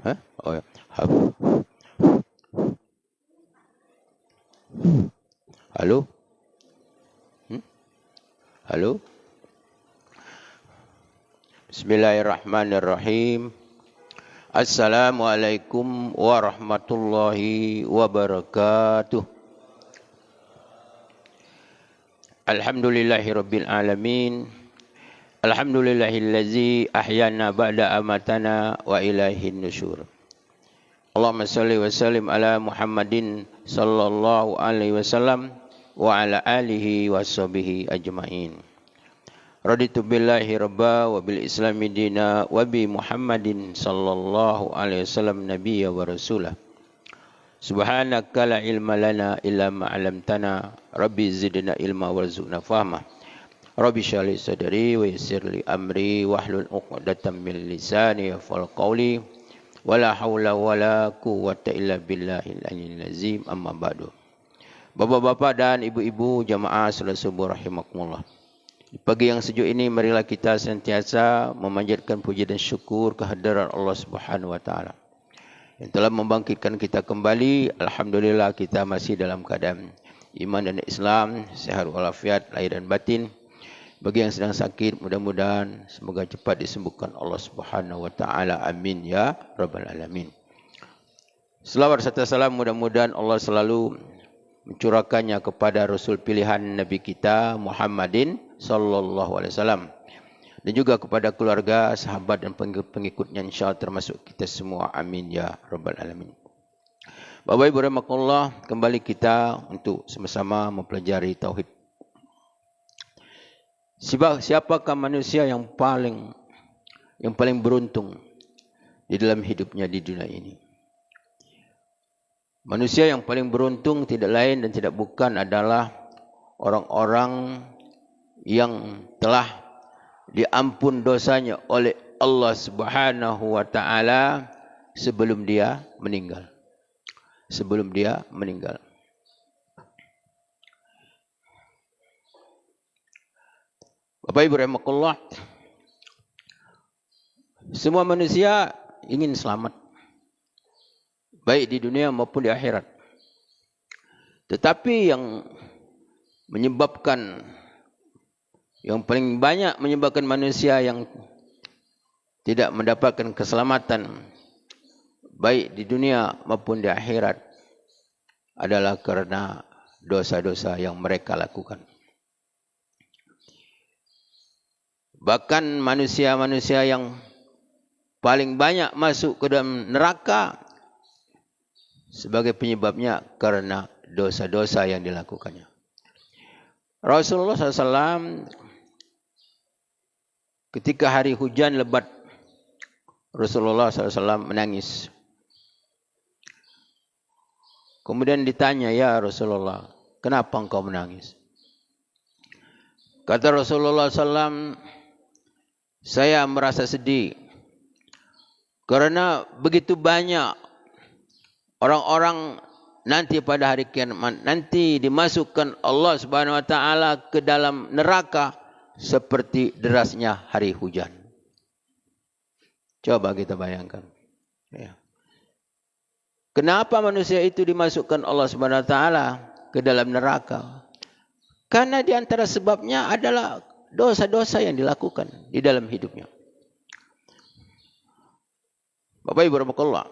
Hah? Oh ya. Halo? Halo? Bismillahirrahmanirrahim. Assalamualaikum warahmatullahi wabarakatuh. Alhamdulillahirabbil alamin. Alhamdulillahillazi ahyana ba'da amatana wa ilaihin nusyur. Allahumma shalli wa sallim ala Muhammadin sallallahu alaihi wasallam wa ala alihi wa sahbihi ajmain. Raditu billahi rabba wa bil islami dina wa bi Muhammadin sallallahu alaihi wasallam nabiyya wa rasulah. Subhanaka la ilma lana illa ma 'allamtana. Rabbi zidna ilma warzuqna fahma. Rabbi shrah li sadri wa yassir li amri wahlul 'uqdatam min lisani yafqahu qawli. Wala haula wala quwwata illa billahil aliyyil azim. Amma ba'du. Bapak-bapak dan ibu-ibu jamaah salat subuh rahimakumullah. Di pagi yang sejuk ini marilah kita sentiasa memanjatkan puji dan syukur kehadiran Allah Subhanahu wa taala yang telah membangkitkan kita kembali. Alhamdulillah kita masih dalam keadaan iman dan Islam, sehat walafiat lahir dan batin. Bagi yang sedang sakit, mudah-mudahan semoga cepat disembuhkan Allah Subhanahu wa taala. Amin ya rabbal alamin. Selawat serta salam mudah-mudahan Allah selalu mencurahkannya kepada Rasul pilihan Nabi kita Muhammadin sallallahu alaihi wasallam dan juga kepada keluarga, sahabat dan pengikutnya insyaallah termasuk kita semua. Amin ya rabbal alamin. Bapak Ibu rahimakumullah, kembali kita untuk sama-sama mempelajari tauhid. Siapakah manusia yang paling beruntung di dalam hidupnya di dunia ini? Manusia yang paling beruntung tidak lain dan tidak bukan adalah orang-orang yang telah diampun dosanya oleh Allah Subhanahu wa taala sebelum dia meninggal. Sebelum dia meninggal. Bapak Ibu rahimakumullah, semua manusia ingin selamat, baik di dunia maupun di akhirat. Tetapi yang paling banyak menyebabkan manusia yang tidak mendapatkan keselamatan baik di dunia maupun di akhirat adalah karena dosa-dosa yang mereka lakukan. Bahkan manusia-manusia yang paling banyak masuk ke dalam neraka sebagai penyebabnya karena dosa-dosa yang dilakukannya. Rasulullah SAW ketika hari hujan lebat, Rasulullah SAW menangis. Kemudian ditanya, ya Rasulullah, kenapa engkau menangis? Kata Rasulullah SAW, saya merasa sedih karena begitu banyak orang-orang nanti pada hari kiamat nanti dimasukkan Allah Subhanahu wa taala ke dalam neraka seperti derasnya hari hujan. Coba kita bayangkan. Ya. Kenapa manusia itu dimasukkan Allah Subhanahu wa taala ke dalam neraka? Karena di antara sebabnya adalah dosa-dosa yang dilakukan di dalam hidupnya. Bapak Ibu rahimakumullah.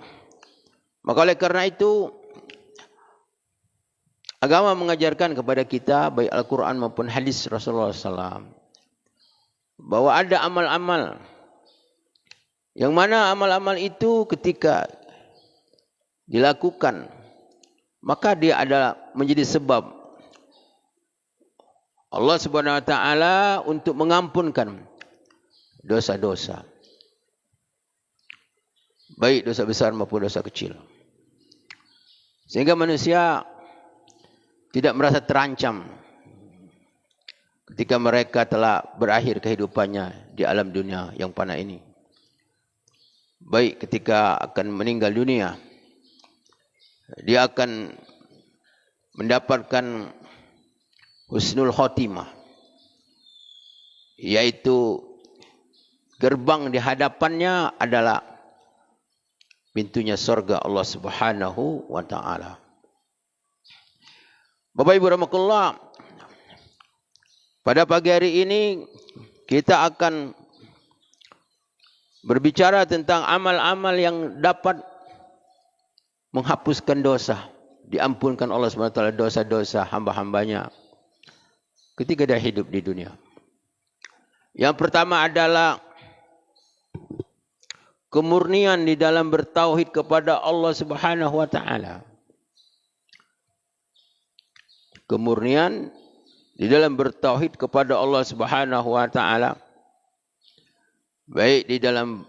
Maka oleh karena itu agama mengajarkan kepada kita baik Al-Quran maupun hadis Rasulullah SAW bahwa ada amal-amal yang mana amal-amal itu ketika dilakukan maka dia adalah menjadi sebab Allah Subhanahu wa taala untuk mengampunkan dosa-dosa. Baik dosa besar maupun dosa kecil. Sehingga manusia tidak merasa terancam ketika mereka telah berakhir kehidupannya di alam dunia yang fana ini. Baik ketika akan meninggal dunia, dia akan mendapatkan husnul khotimah, yaitu gerbang di hadapannya adalah pintunya surga Allah Subhanahu wa taala. Bapak Ibu rahimakumullah, pada pagi hari ini kita akan berbicara tentang amal-amal yang dapat menghapuskan dosa, diampunkan Allah Subhanahu wa taala dosa-dosa hamba-hambanya ketika dia hidup di dunia. Yang pertama adalah kemurnian di dalam bertauhid kepada Allah Subhanahu wa taala. Kemurnian di dalam bertauhid kepada Allah Subhanahu wa taala, baik di dalam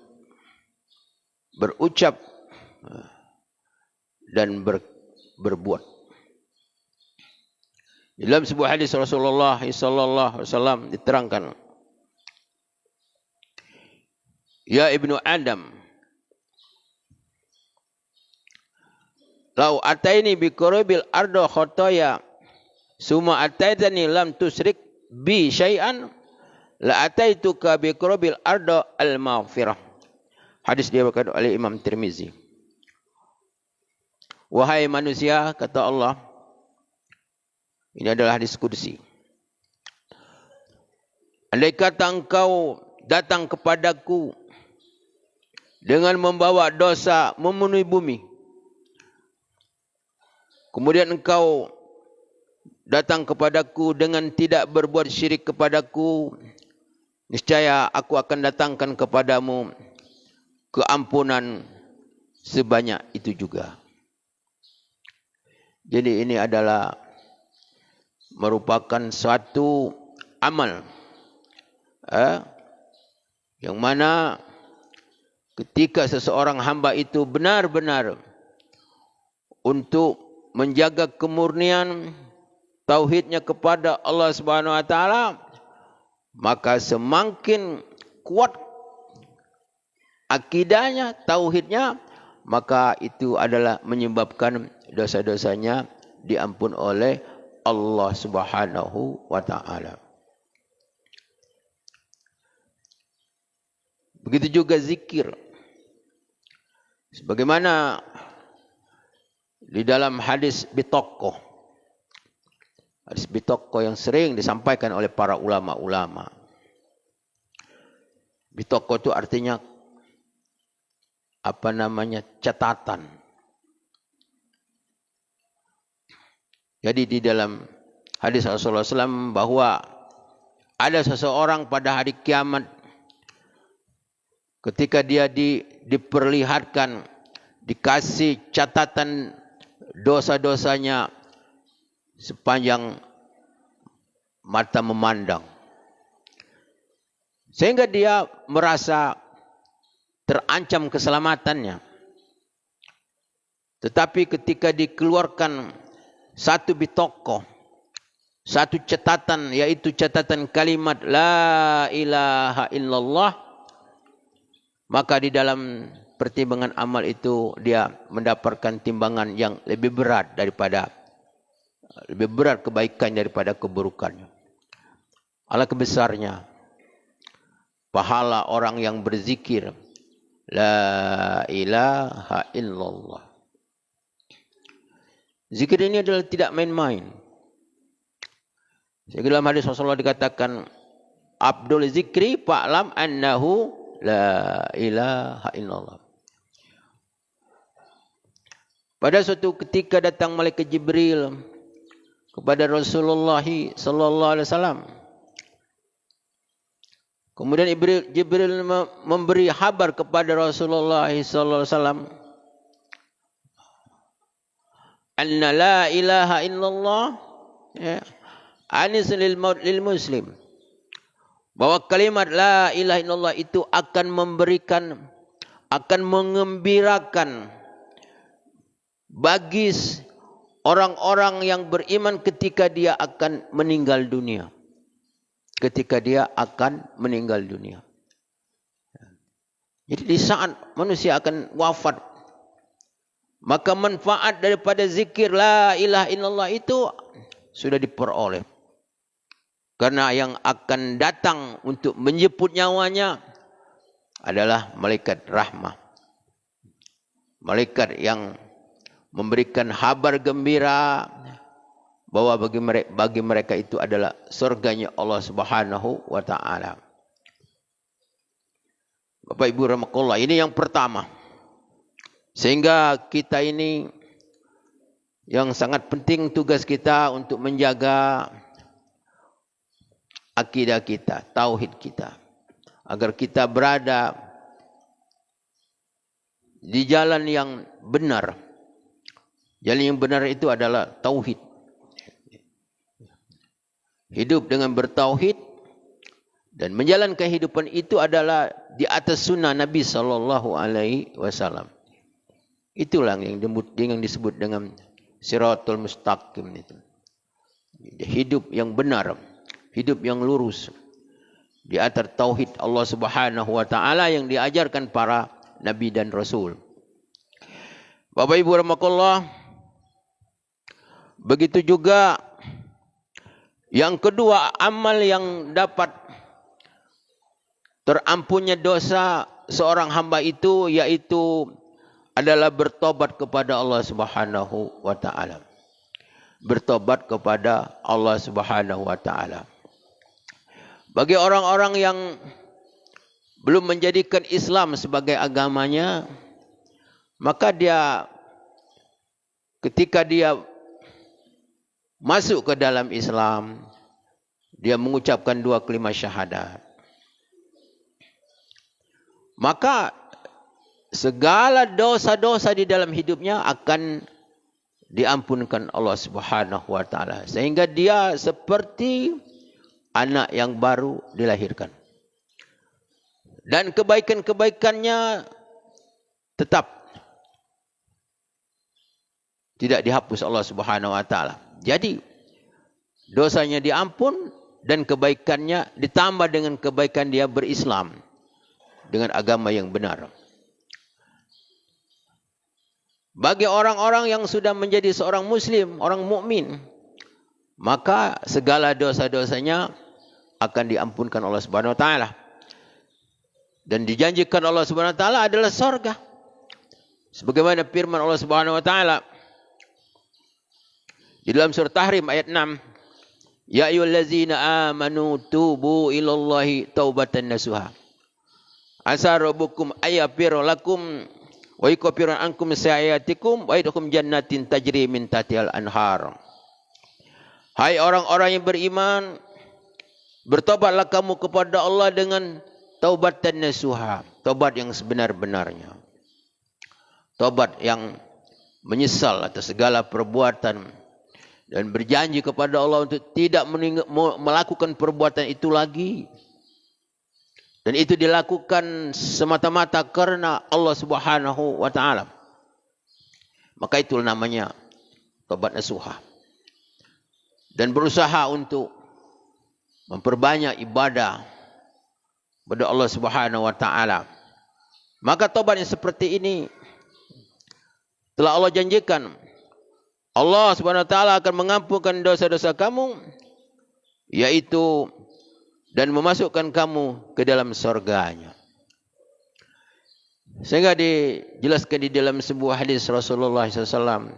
berucap dan berbuat. Dalam sebuah hadis Rasulullah sallallahu alaihi wasallam diterangkan, ya ibnu Adam, lau ataini bi qurabil ardo khotoya summa ataitani lam tusrik bi syai'an la ataituka bi qurabil ardo al maghfirah. Hadis diriwayatkan oleh Imam Tirmizi. Wahai manusia, kata Allah, ini adalah hadis qudsi, andai kata engkau datang kepadaku dengan membawa dosa memenuhi bumi, kemudian engkau datang kepadaku dengan tidak berbuat syirik kepadaku, niscaya aku akan datangkan kepadamu keampunan sebanyak itu juga. Jadi ini adalah merupakan suatu amal yang mana ketika seseorang hamba itu benar-benar untuk menjaga kemurnian tauhidnya kepada Allah Subhanahu wa taala, maka semakin kuat akidahnya, tauhidnya, maka itu adalah menyebabkan dosa-dosanya diampun oleh Allah Subhanahu wa taala. Begitu juga zikir. Sebagaimana di dalam hadis bitaqah. Hadis bitaqah yang sering disampaikan oleh para ulama-ulama. Bitaqah itu artinya catatan. Jadi di dalam hadis Rasulullah SAW bahwa ada seseorang pada hari kiamat ketika dia diperlihatkan, dikasih catatan dosa-dosanya sepanjang mata memandang, sehingga dia merasa terancam keselamatannya. Tetapi ketika dikeluarkan satu bitaqah, satu catatan, yaitu catatan kalimat la ilaha illallah, maka di dalam pertimbangan amal itu dia mendapatkan timbangan yang lebih berat kebaikan daripada keburukannya. Alangkah besarnya pahala orang yang berzikir la ilaha illallah. Zikir ini adalah tidak main-main. Dalam hadis Rasulullah dikatakan, Abdul zikri fa'lam annahu la ilaha illallah. Pada suatu ketika datang malaikat Jibril kepada Rasulullah sallallahu alaihi wasallam. Kemudian Jibril memberi kabar kepada Rasulullah sallallahu alaihi wasallam, anna la ilaha illallah anis lil muslim. Bahwa kalimat la ilaha illallah itu akan mengembirakan bagi orang-orang yang beriman ketika dia akan meninggal dunia. Jadi di saat manusia akan wafat, maka manfaat daripada zikir la ilaha illallah itu sudah diperoleh. Karena yang akan datang untuk menjemput nyawanya adalah malaikat rahmah. malaikat yang memberikan kabar gembira bahwa bagi mereka itu adalah surganya Allah Subhanahu wa taala. Bapak Ibu rahimakumullah, ini yang pertama. Sehingga kita ini yang sangat penting tugas kita untuk menjaga akidah kita, tauhid kita, agar kita berada di jalan yang benar. Jalan yang benar itu adalah tauhid. Hidup dengan bertauhid dan menjalankan kehidupan itu adalah di atas sunnah Nabi sallallahu alaihi wasallam. Itulah yang disebut dengan siratul mustaqim itu. Hidup yang benar, hidup yang lurus di atas tauhid Allah Subhanahu wa taala yang diajarkan para nabi dan rasul. Bapak Ibu rahimakumullah, begitu juga yang kedua, amal yang dapat terampunnya dosa seorang hamba itu yaitu adalah bertobat kepada Allah Subhanahu wa taala. Bertobat kepada Allah Subhanahu wa taala. Bagi orang-orang yang belum menjadikan Islam sebagai agamanya, maka dia ketika dia masuk ke dalam Islam, dia mengucapkan 2 kalimat syahadat. Maka segala dosa-dosa di dalam hidupnya akan diampunkan Allah Subhanahu wa taala, sehingga dia seperti anak yang baru dilahirkan. Dan kebaikan-kebaikannya tetap tidak dihapus Allah Subhanahu wa taala. Jadi dosanya diampun dan kebaikannya ditambah dengan kebaikan dia berislam dengan agama yang benar. Bagi orang-orang yang sudah menjadi seorang muslim, orang mukmin, maka segala dosa-dosanya akan diampunkan Allah Subhanahu wa taala. Dan dijanjikan Allah Subhanahu wa taala adalah surga. Sebagaimana firman Allah Subhanahu wa taala di dalam surah Tahrim ayat 6, ya ayyuhallazina amanu tubu ilallahi taubatan nasuha. Asa rabbukum ayaghfira lakum wa yukaffir ankum sayyi'atikum wa yadkhulukum jannatin tajri min tahtihal anhar. Hai orang-orang yang beriman, bertobatlah kamu kepada Allah dengan taubatan nasuha, taubat yang sebenar-benarnya. Taubat yang menyesal atas segala perbuatan dan berjanji kepada Allah untuk tidak melakukan perbuatan itu lagi. Dan itu dilakukan semata-mata karena Allah Subhanahu wa taala. Maka itu namanya taubat nasuha. Dan berusaha untuk memperbanyak ibadah kepada Allah Subhanahu wa taala. Maka taubat yang seperti ini telah Allah janjikan. Allah Subhanahu wa taala akan mengampunkan dosa-dosa kamu, yaitu dan memasukkan kamu ke dalam surganya. Sehingga dijelaskan di dalam sebuah hadis Rasulullah SAW,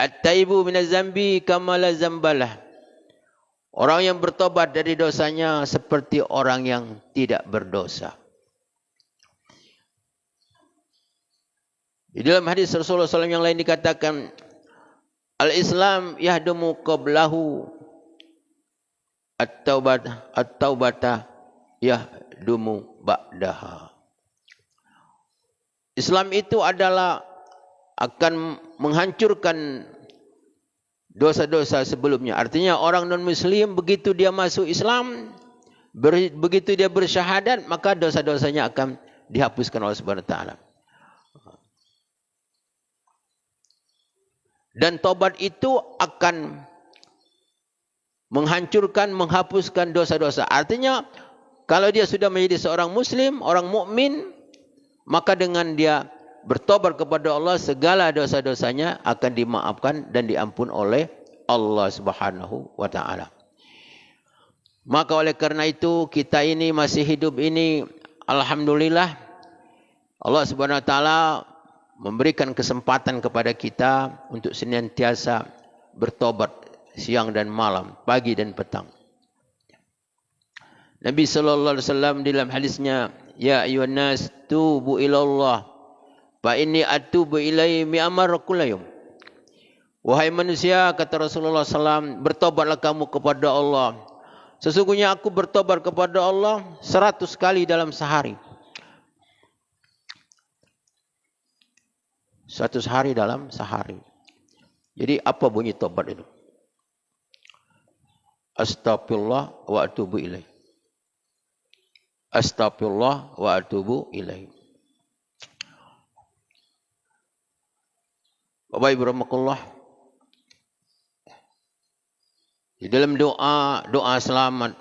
at-taibu minaz zambi kama la zambalah. Orang yang bertobat dari dosanya seperti orang yang tidak berdosa. Di dalam hadis Rasulullah SAW yang lain dikatakan, al-Islam yahdumu qablahu at-taubata yahdumu ba'daha. Islam itu adalah akan menghancurkan dosa-dosa sebelumnya. Artinya orang non-muslim begitu dia masuk Islam, begitu dia bersyahadat, maka dosa-dosanya akan dihapuskan oleh Subhanahu wa taala. Dan taubat itu akan menghancurkan, menghapuskan dosa-dosa. Artinya, kalau dia sudah menjadi seorang muslim, orang mukmin, maka dengan dia bertobat kepada Allah, segala dosa-dosanya akan dimaafkan dan diampun oleh Allah Subhanahu wa taala. Maka oleh karena itu, kita ini masih hidup ini, alhamdulillah, Allah Subhanahu wa taala memberikan kesempatan kepada kita untuk senantiasa bertobat siang dan malam, pagi dan petang. Nabi sallallahu alaihi wasallam dalam hadisnya, ya ayyuhan nas tubu ilallah fa inni atubu ilaihi mi'amar kullayum. Wahai manusia, kata Rasulullah SAW, bertobatlah kamu kepada Allah. Sesungguhnya aku bertobat kepada Allah 100 kali dalam sehari. 100 hari dalam sehari. Jadi apa bunyi tobat itu? Astagfirullah wa atubu ilaih. Astagfirullah wa atubu ilaih. Bapak Ibu rahimakumullah. Di dalam doa selamat,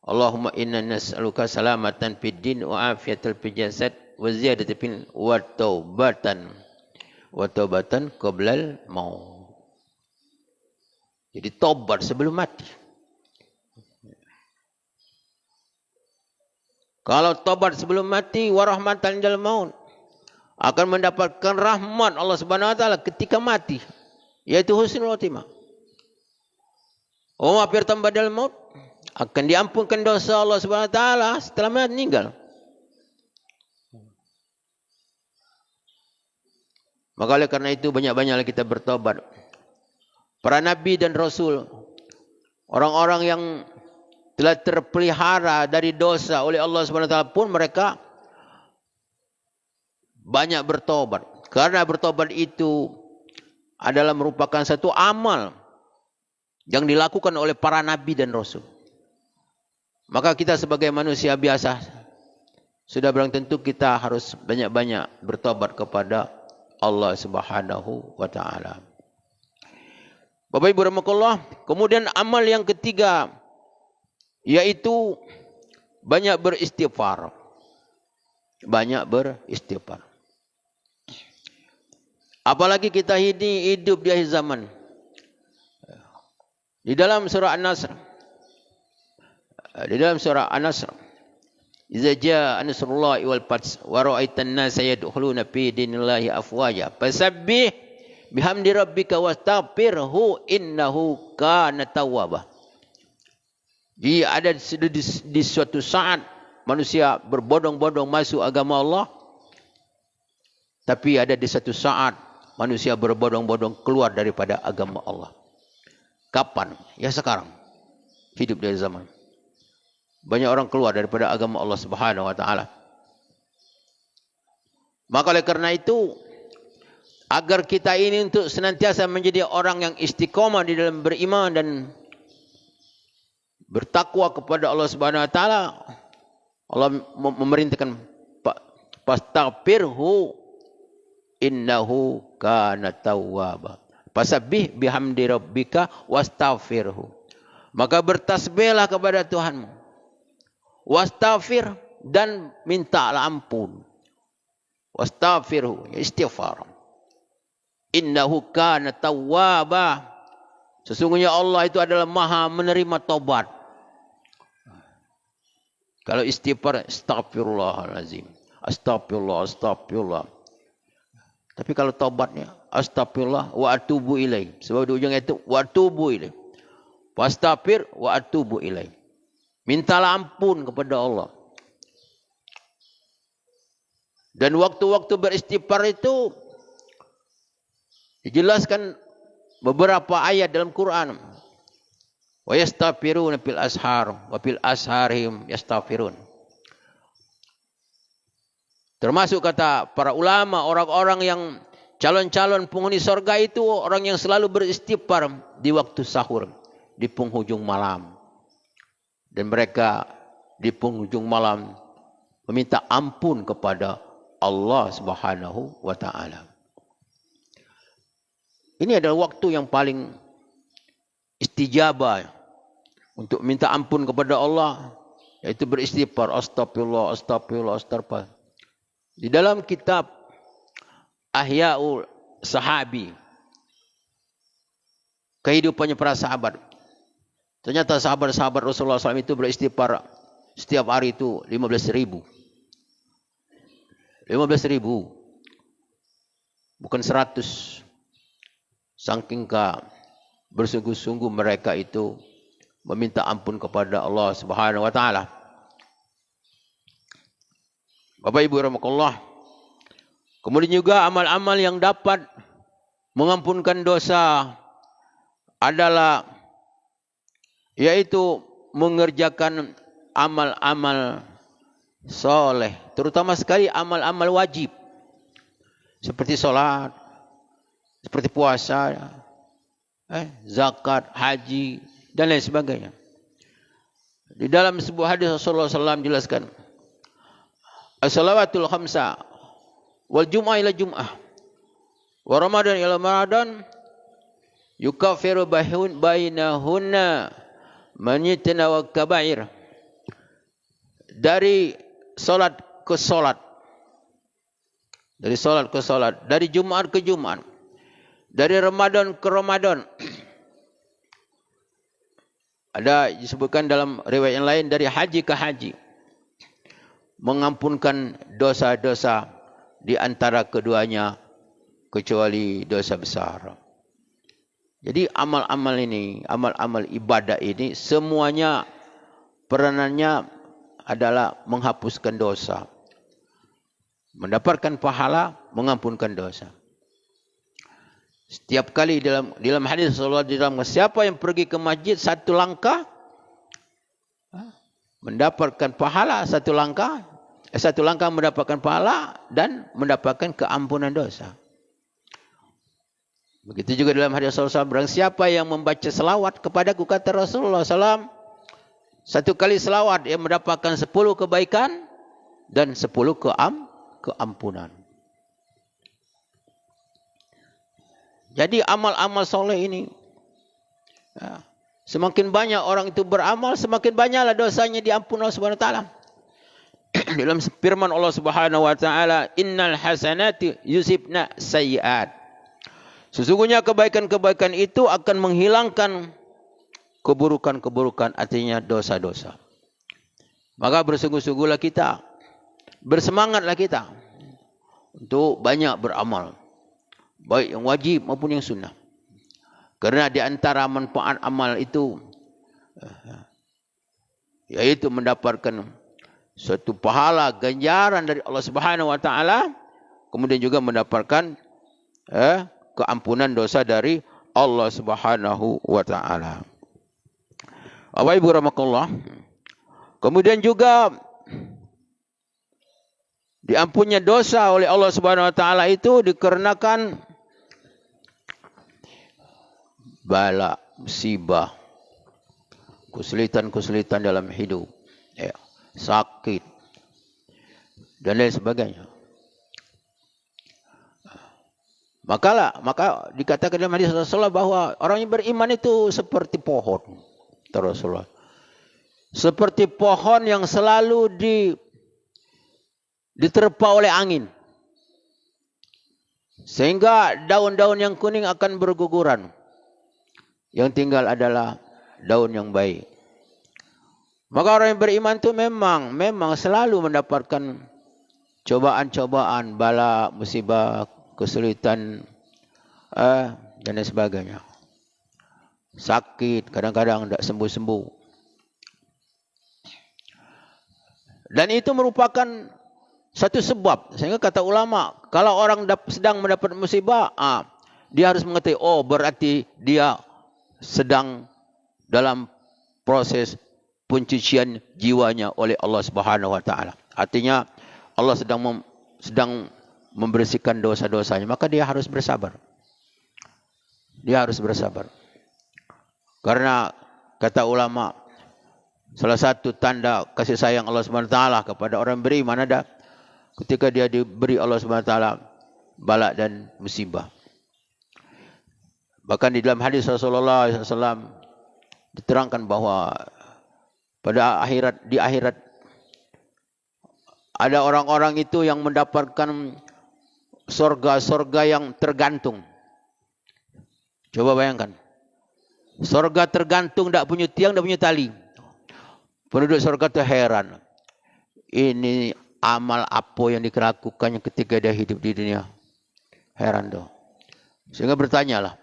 Allahumma inna nas'aluka salamatan fid din wa afiatan fil jasad wa ziyadatan wa taubatan qablal maut. Jadi tobat sebelum mati. Kalau tobat sebelum mati, warahmatan lil maut, akan mendapatkan rahmat Allah Subhanahu wa taala ketika mati, yaitu husnul khotimah. Oh, akhir badal maut, akan diampunkan dosa Allah Subhanahu wa taala setelah meninggal. Maka oleh karena itu banyak-banyaklah kita bertobat. Para nabi dan rasul, orang-orang yang telah terpelihara dari dosa oleh Allah Subhanahu wa taala pun mereka banyak bertobat. Karena bertobat itu adalah merupakan satu amal yang dilakukan oleh para nabi dan rasul. Maka kita sebagai manusia biasa sudah barang tentu kita harus banyak-banyak bertobat kepada Allah Subhanahu wa taala. Bapak Ibu rahimakumullah, kemudian amal yang ketiga yaitu banyak beristighfar. Banyak beristighfar. Apalagi kita hidup di akhir zaman. Di dalam surah An-Nasr, Iza jaa nasrullahi wal fath wa ra'aitan nasa yadkhuluna fi dinillahi afwaja fasabbih bihamdi rabbika wastaghfirhu innahu kana tawwaba. Jadi ada di suatu saat manusia berbondong-bondong masuk agama Allah, tapi ada di satu saat manusia berbondong-bondong keluar daripada agama Allah. Kapan? Ya sekarang. Hidup dari zaman. Banyak orang keluar daripada agama Allah Subhanahu wa taala. Maka oleh karena itu, agar kita ini untuk senantiasa menjadi orang yang istiqomah di dalam beriman dan bertakwa kepada Allah Subhanahu wa taala, Allah memerintahkan fastaghfirhu innahu kana tawwaba. Fasabbih bihamdi rabbika wastaghfirhu. Maka bertasbihlah kepada Tuhanmu. Wastaghfir, dan mintalah ampun. Wastaghfirhu, istighfar. Innahu kana tawwaba. Sesungguhnya Allah itu adalah Maha menerima taubat. Kalau istighfar, astagfirullahalazim. Astagfirullah. Tapi kalau taubatnya, astagfirullah wa atubu ilaih. Sebab di ujungnya itu wa atubu ilaih. Wastaghfir wa atubu ilaih. Mintalah ampun kepada Allah. Dan waktu-waktu beristighfar itu dijelaskan beberapa ayat dalam Quran. Wa yastaghfiruna fil ashar wa fil asharihim yastaghfirun. Termasuk kata para ulama, orang-orang yang calon-calon penghuni surga itu orang yang selalu beristighfar di waktu sahur, di penghujung malam. Dan mereka di penghujung malam meminta ampun kepada Allah Subhanahu wa taala. Ini adalah waktu yang paling istijabah untuk minta ampun kepada Allah, yaitu beristighfar, astagfirullah. Di dalam kitab Ahya'ul Sahabi, kehidupannya para sahabat, ternyata sahabat-sahabat Rasulullah SAW itu beristighfar setiap hari itu 15.000. 15.000. Bukan 100. Saking bersungguh-sungguh mereka itu meminta ampun kepada Allah Subhanahu wa taala. Bapak Ibu rahimakumullah. Kemudian juga amal-amal yang dapat mengampunkan dosa adalah yaitu mengerjakan amal-amal soleh, terutama sekali amal-amal wajib seperti sholat, seperti puasa, zakat, haji dan lain sebagainya. Di dalam sebuah hadis Rasulullah SAW jelaskan, as-salawatul khamsa wal jum'ah ila jum'ah wa ramadan ila ramadan yukaffiru bainahunna manitna wa kabair. Dari solat ke solat, dari solat ke solat, dari Jumat ke Jumat, dari Ramadan ke Ramadan. Ada disebutkan dalam riwayat yang lain dari haji ke haji, mengampunkan dosa-dosa di antara keduanya kecuali dosa besar. Jadi amal-amal ini, amal-amal ibadah ini semuanya peranannya adalah menghapuskan dosa, mendapatkan pahala, mengampunkan dosa. Setiap kali dalam hadis Rasulullah dalam siapa yang pergi ke masjid satu langkah mendapatkan pahala satu langkah mendapatkan pahala dan mendapatkan keampunan dosa. Begitu juga dalam hadis Rasulullah, barang siapa yang membaca selawat kepadaku, kata Rasulullah SAW, satu kali selawat yang mendapatkan 10 kebaikan dan 10 keampunan. Jadi amal-amal soleh ini, semakin banyak orang itu beramal, semakin banyaklah dosanya diampuni Allah Subhanahu wa taala. Dalam firman Allah Subhanahu wa taala, innal hasanati yusibna sayyi'at. Sesungguhnya kebaikan-kebaikan itu akan menghilangkan keburukan-keburukan, artinya dosa-dosa. Maka bersungguh-sungguhlah kita, bersemangatlah kita untuk banyak beramal, baik yang wajib maupun yang sunnah. Karena di antara manfaat amal itu yaitu mendapatkan suatu pahala ganjaran dari Allah Subhanahu wa taala, kemudian juga mendapatkan keampunan dosa dari Allah Subhanahu wa taala. Bapak Ibu rahimakumullah. Kemudian juga diampunnya dosa oleh Allah Subhanahu wa taala itu dikarenakan bala, musibah, kesulitan-kesulitan dalam hidup, sakit dan lain sebagainya. Maka dikatakan dalam hadis Rasulullah bahwa orang yang beriman itu seperti pohon, kata Rasulullah. Seperti pohon yang selalu diterpa oleh angin. Sehingga daun-daun yang kuning akan berguguran. Yang tinggal adalah daun yang baik. Maka orang yang beriman itu memang selalu mendapatkan cobaan-cobaan, bala, musibah, kesulitan dan lain sebagainya. Sakit, kadang-kadang tidak sembuh-sembuh. Dan itu merupakan satu sebab. Sehingga kata ulama, kalau orang sedang mendapat musibah, dia harus mengetahui, berarti dia sedang dalam proses pencucian jiwanya oleh Allah Subhanahu wa taala. Artinya Allah sedang membersihkan dosa-dosanya, maka dia harus bersabar. Dia harus bersabar. Karena kata ulama, salah satu tanda kasih sayang Allah Subhanahu wa taala kepada orang beriman ada ketika dia diberi Allah Subhanahu wa taala bala dan musibah. Bahkan di dalam hadis Rasulullah SAW diterangkan bahwa di akhirat ada orang-orang itu yang mendapatkan surga yang tergantung. Coba bayangkan. Surga tergantung, tidak punya tiang, tidak punya tali. Penduduk surga itu heran. Ini amal apa yang dilakukannya ketika dia hidup di dunia. Heran tu. Sehingga bertanyalah,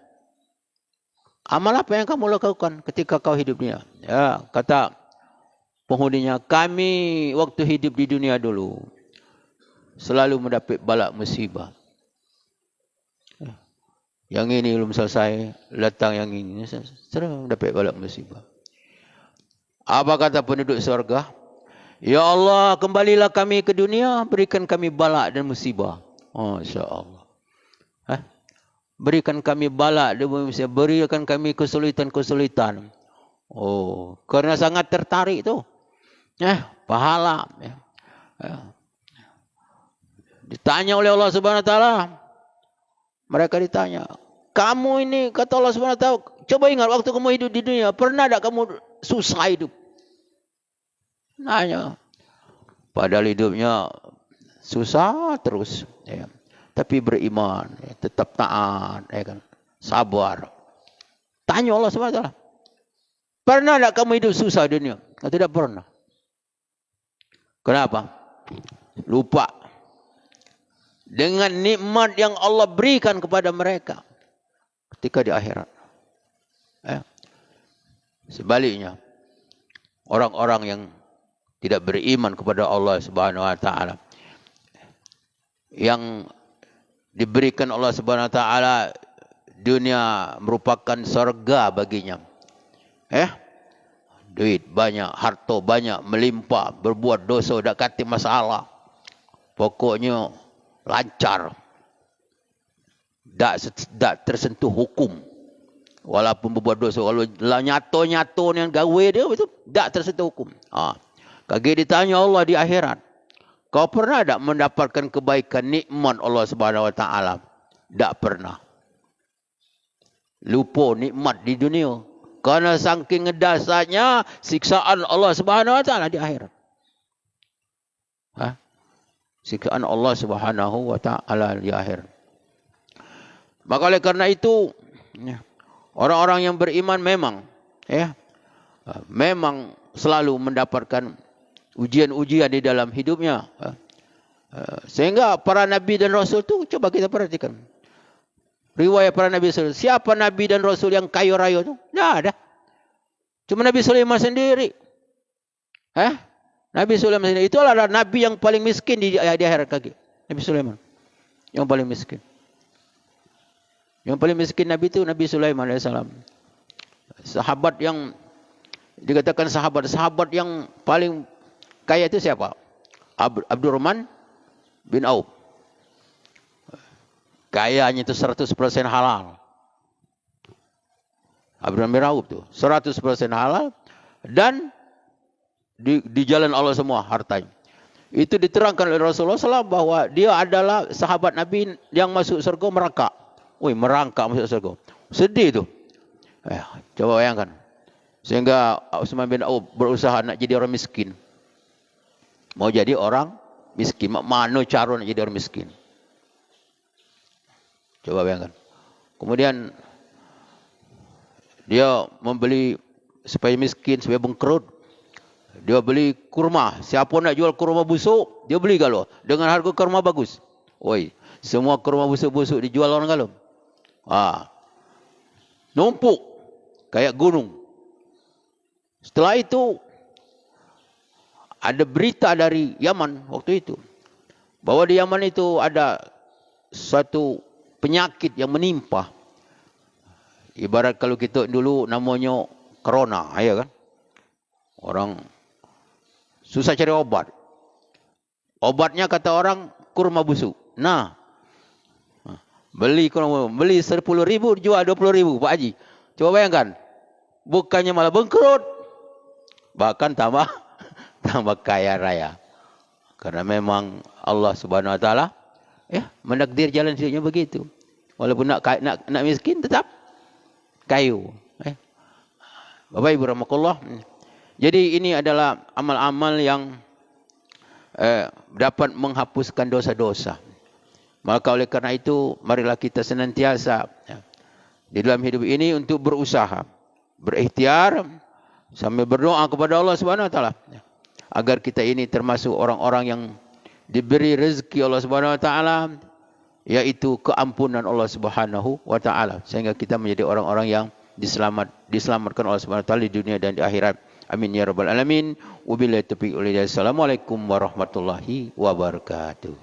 amal apa yang kamu lakukan ketika kau hidup di dunia? Ya, kata penghuninya, kami waktu hidup di dunia dulu selalu mendapat bala musibah. Yang ini belum selesai, datang yang ini, sering mendapat bala musibah. Apa kata penduduk surga? Ya Allah, kembalilah kami ke dunia, berikan kami bala dan musibah. Masya Allah. Berikan kami bala dan musibah, berikan kami kesulitan-kesulitan. Oh, karena sangat tertarik tu. Pahala. Ditanya oleh Allah Subhanahu Wa Taala. Mereka ditanya, kamu ini, kata Allah Subhanahu Wa Taala, coba ingat waktu kamu hidup di dunia, pernah tak kamu susah hidup? Nanya. Padahal hidupnya susah terus. Ya. Tapi beriman, ya, tetap taat, ya kan? Sabar. Tanya Allah Subhanahu Wa Taala, pernah tak kamu hidup susah di dunia? Tidak pernah. Kenapa? Lupa dengan nikmat yang Allah berikan kepada mereka ketika di akhirat. Sebaliknya, orang-orang yang tidak beriman kepada Allah Subhanahu Wa Taala, yang diberikan Allah Subhanahu Wa Taala dunia merupakan surga baginya. Duit banyak, harta banyak, melimpah, berbuat dosa tak kati masalah. Pokoknya lancar. Tak tersentuh hukum. Walaupun berbuat dosa, kalau nyato-nyato yang gawe dia itu tak tersentuh hukum. Kaki ditanya Allah di akhirat, kau pernah tak mendapatkan kebaikan nikmat Allah Subhanahu Wa Taala? Tak pernah. Lupa nikmat di dunia. Karena saking ngedasarnya siksaan Allah Subhanahu Wa Taala di akhirat. Siksaan Allah Subhanahu Wa Taala di akhirat. Maka oleh karena itu, orang-orang yang beriman memang selalu mendapatkan ujian-ujian di dalam hidupnya. Sehingga para nabi dan rasul itu, coba kita perhatikan. Riwayat para nabi rasul. Siapa nabi dan rasul yang kaya raya itu? Tidak ada. Cuma Nabi Sulaiman sendiri. Nabi Sulaiman sendiri. Itulah nabi yang paling miskin di akhirat kaki. Nabi Sulaiman. Yang paling miskin. Yang paling miskin Nabi itu Nabi Sulaiman AS. Sahabat yang dikatakan sahabat yang paling kaya itu siapa? Abdurrahman bin Auf. Kayanya itu 100% halal. Abdurrahman bin Auf itu 100% halal dan di jalan Allah semua hartanya. Itu diterangkan oleh Rasulullah SAW bahwa dia adalah sahabat Nabi yang masuk surga merangkak. Merangkak masuk surga. Sedih itu. Coba bayangkan. Sehingga Utsman bin Auf berusaha nak jadi orang miskin. Mau jadi orang miskin. Mana cara nak jadi orang miskin? Coba bayangkan. Kemudian dia membeli supaya miskin, supaya bengkerut. Dia beli kurma. Siapa nak jual kurma busuk, dia beli kalau dengan harga kurma bagus. Semua kurma busuk-busuk dijual orang kalau. Numpuk kayak gunung. Setelah itu ada berita dari Yaman waktu itu, bahwa di Yaman itu ada satu penyakit yang menimpa. Ibarat kalau kita dulu namanya corona, ya kan? Orang susah cari obat. Obatnya kata orang kurma busuk. Beli 10.000 dijual 20.000 Pak Haji. Coba bayangkan. Bukannya malah bangkrut. Bahkan tambah kaya raya. Karena memang Allah Subhanahu Wa Taala menakdir jalan hidupnya begitu. Walaupun nak miskin tetap kayu. Bapak Ibu rahmatullah. Jadi ini adalah amal-amal yang dapat menghapuskan dosa-dosa. Maka oleh karena itu, marilah kita senantiasa di dalam hidup ini untuk berusaha, berikhtiar, sambil berdoa kepada Allah Subhanahu Wa Taala agar kita ini termasuk orang-orang yang diberi rezeki Allah Subhanahu wa taala, yaitu keampunan Allah Subhanahu wa taala, sehingga kita menjadi orang-orang yang diselamatkan Allah Subhanahu wa taala di dunia dan di akhirat. Amin ya rabbal alamin. Wabillahi taufiq wal hidayah. Assalamualaikum warahmatullahi wabarakatuh.